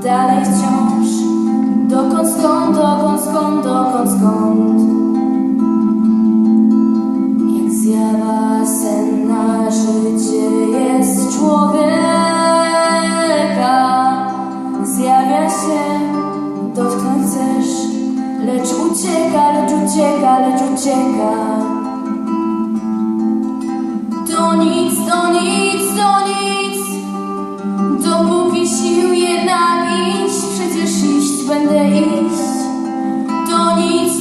Dalej wciąż, dokąd, skąd? Jak zjawa senna, życie jest człowieka. Zjawia się, dotknąć chcesz, lecz ucieka. To nic, dopóki sił jednak iść, przecież iść będę iść. To nic,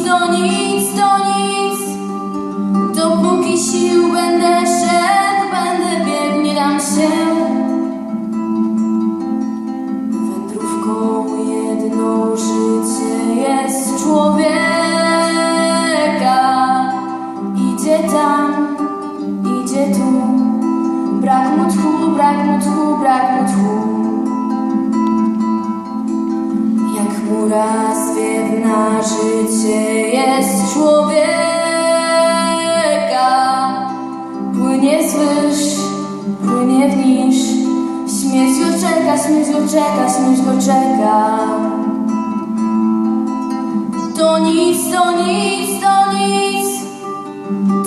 dopóki sił będę szedł, będę biegł, nie dam się. Wędrówką jedną życie jest człowieka. Idzie tam, idzie tu, brak mu tchu. Jak chmura zwiewna, życie jest człowieka. Płynie zwyż, płynie w niż, śmierć go czeka. To nic,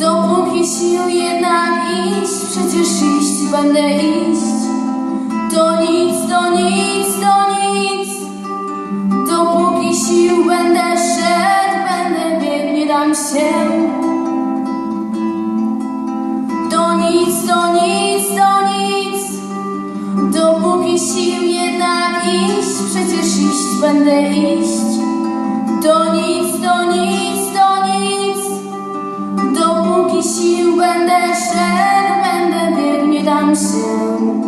dopóki sił jednak iść, przecież iść będę iść. To nic, dopóki sił będę szedł, będę biegł, nie dam się. To nic, dopóki sił jednak iść, przecież iść będę iść. To nic, dopóki sił będę szedł, będę biegł, nie dam się.